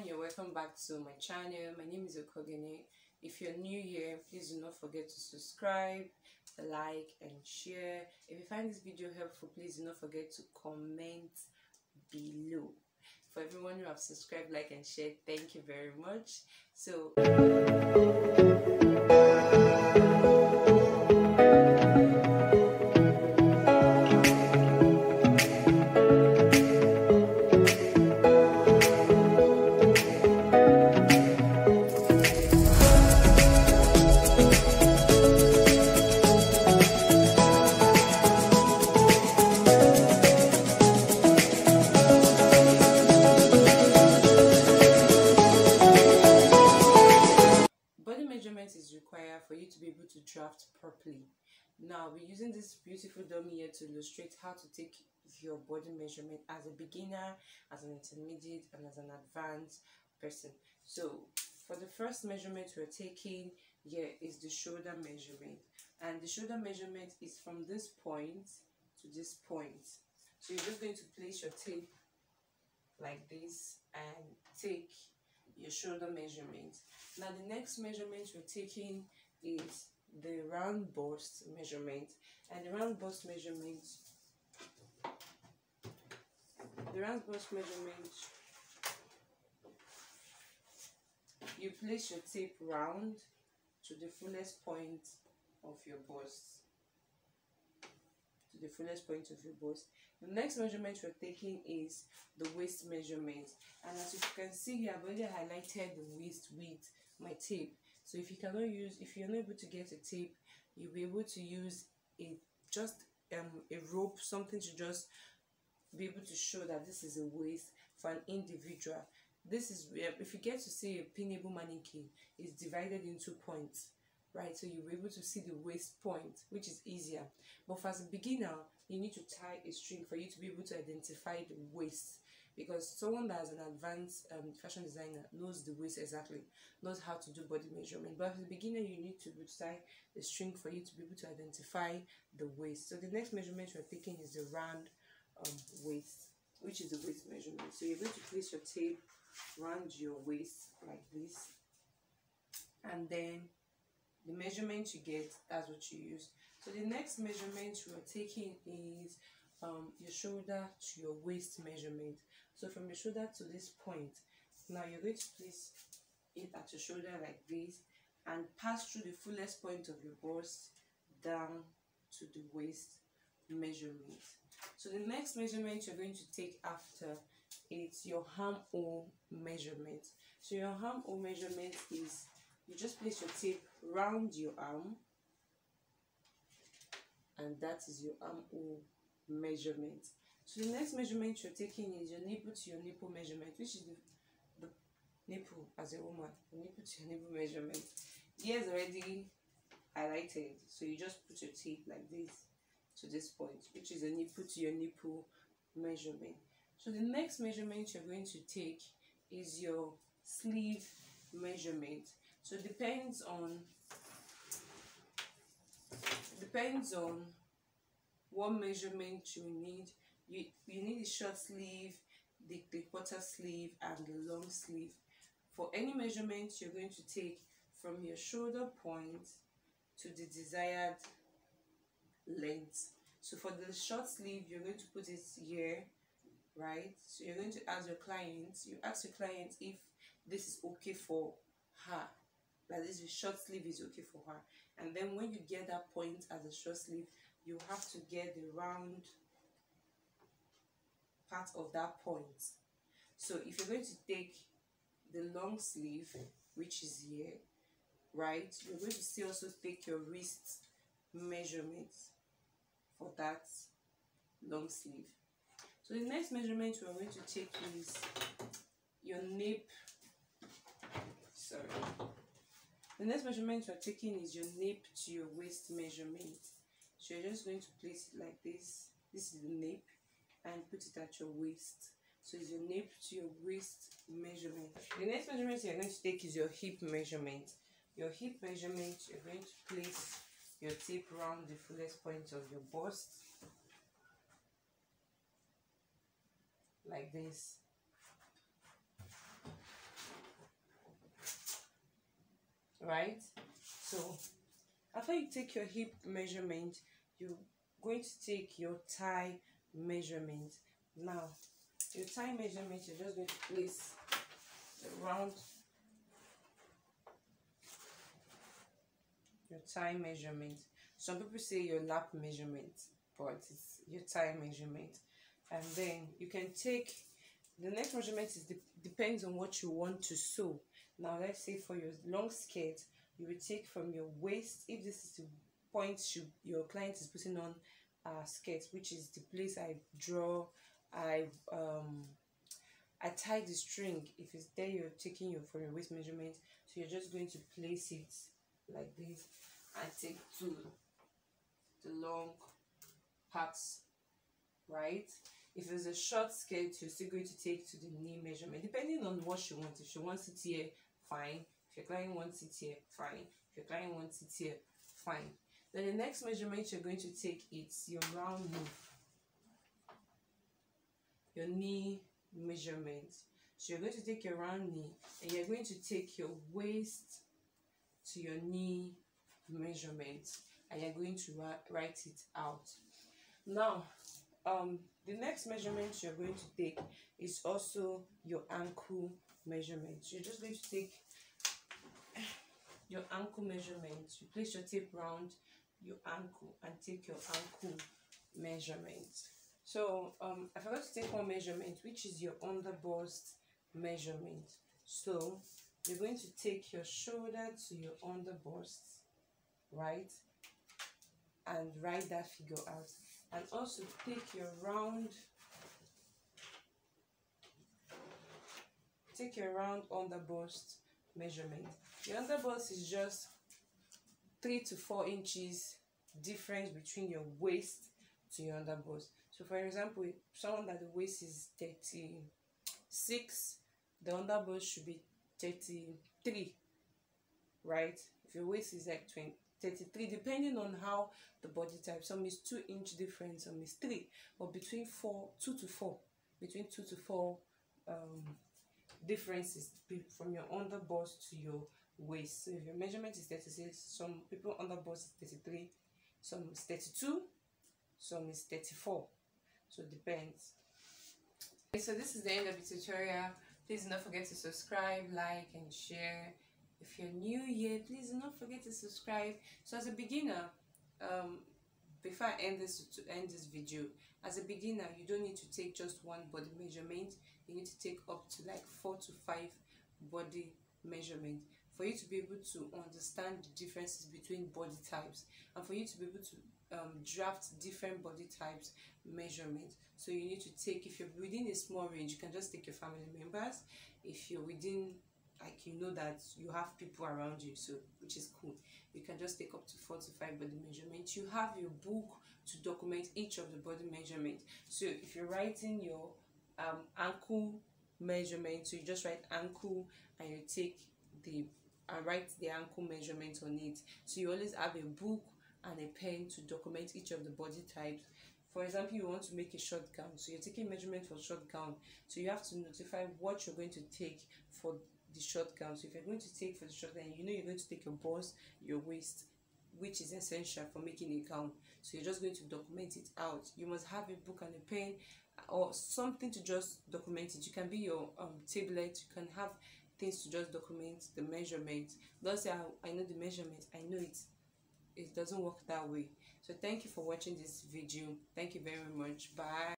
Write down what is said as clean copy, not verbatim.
everyone, you're welcome back to my channel. My name is Okogene. If you're new here, please do not forget to subscribe, like and share. If you find this video helpful, please do not forget to comment below. For everyone who have subscribed, like and shared, thank you very much. So is required for you to be able to draft properly. Now we're using this beautiful dummy here to illustrate how to take your body measurement as a beginner, as an intermediate, and as an advanced person. So for the first measurement we're taking here is the shoulder measurement, and the shoulder measurement is from this point to this point. So you're just going to place your tape like this and take your shoulder measurement. Now the next measurement we're taking is the round bust measurement, and the round bust measurement you place your tape round to the fullest point of your bust. The next measurement we're taking is the waist measurement, and as you can see here, I've already highlighted the waist with my tape. So if you're not able to get a tape, you'll be able to use a rope, something to just be able to show that this is a waist for an individual. This is if you get to see a pinnable mannequin, it's divided into points, right? So you'll be able to see the waist point, which is easier. But for as a beginner, you need to tie a string for you to be able to identify the waist, because someone that is an advanced fashion designer knows the waist exactly, knows how to do body measurement. But as a beginner, you need to tie a string for you to be able to identify the waist. So the next measurement we're taking is the round waist, which is the waist measurement. So you're going to place your tape around your waist like this, and then the measurement you get, that's what you use. So the next measurement we are taking is your shoulder to your waist measurement. So from your shoulder to this point, now you're going to place it at your shoulder like this and pass through the fullest point of your bust down to the waist measurement. So the next measurement you're going to take after is your armhole measurement. So your armhole measurement is you just place your tape round your arm, and that is your armhole measurement. So the next measurement you're taking is your nipple to your nipple measurement, which is the nipple as a woman, the nipple to your nipple measurement. Here is already highlighted, so you just put your tape like this to this point, which is a nipple to your nipple measurement. So the next measurement you're going to take is your sleeve measurement. So it depends on what measurement you need. You need a short sleeve, the quarter sleeve, and the long sleeve. For any measurement you're going to take from your shoulder point to the desired length. So for the short sleeve, you're going to put it here, right? So you're going to ask your client, if this is okay for her, that this short sleeve is okay for her. And then when you get that point as a short sleeve, you have to get the round part of that point. So if you're going to take the long sleeve, which is here, right, you're going to still also take your wrist measurement for that long sleeve. So the next measurement we're going to take is your nape. The next measurement we're taking is your nape to your waist measurement. So you're just going to place it like this. This is the nape, and put it at your waist. So it's your nape to your waist measurement. The next measurement you're going to take is your hip measurement. Your hip measurement, you're going to place your tape around the fullest point of your bust like this. right? So after you take your hip measurement, you're going to take your thigh measurement. Now your thigh measurement, you're just going to place around your thigh measurement. Some people say your lap measurement, but it's your thigh measurement. And then you can take the next measurement is depends on what you want to sew. Now let's say for your long skirt, you will take from your waist, if this is the point your client is putting on a skirt, which is the place I draw, I tie the string. If it's there, you're taking for your waist measurement, so you're just going to place it like this and take to the long parts, right? If it's a short skirt, you're still going to take to the knee measurement, depending on what she wants. If she wants it here, fine. If your client wants it here, fine. If your client wants it here, fine. Then the next measurement you're going to take is your round knee, your knee measurement. So you're going to take your round knee and you're going to take your waist to your knee measurement, and you're going to write it out. Now the next measurement you're going to take is also your ankle measurement. So you're just going to take your ankle measurement. You place your tape around your ankle and take your ankle measurement. So I forgot to take one measurement, which is your underbust measurement. So you're going to take your shoulder to your underbust, right, and write that figure out. And also take your round underbust measurement. Your underbust is just 3 to 4 inches difference between your waist to your underbust. So for example, if someone that the waist is 36, the underbust should be 33, right? If your waist is like 33, depending on how the body type. Some is 2-inch difference, some is 3, or between 2 to 4 differences from your underbust to your waist. So if your measurement is 36, some people underbust is 33, some is 32, some is 34. So it depends. Okay, so this is the end of the tutorial. Please do not forget to subscribe, like, and share. If you're new here, please do not forget to subscribe. So as a beginner, before I end this video, as a beginner, you don't need to take just one body measurement. You need to take up to like 4 to 5 body measurements for you to be able to understand the differences between body types, and for you to be able to draft different body types measurements. So you need to take, if you're within a small range, you can just take your family members. If you're within, like, you know that you have people around you, so which is cool, you can just take up to 4 to 5 body measurements. You have your book to document each of the body measurements. So if you're writing your ankle measurement, so you just write ankle and you take write the ankle measurement on it. So you always have a book and a pen to document each of the body types. For example, you want to make a short gown, so you're taking measurement for short gown, so you have to notify what you're going to take for the short gown. So if you're going to take for the short gown, you know you're going to take your bust, your waist, which is essential for making a gown. So you're just going to document it out. You must have a book and a pen or something to just document it. You can be your tablet. You can have things to just document the measurements. Don't say I know the measurements. I know it doesn't work that way. So thank you for watching this video. Thank you very much. Bye.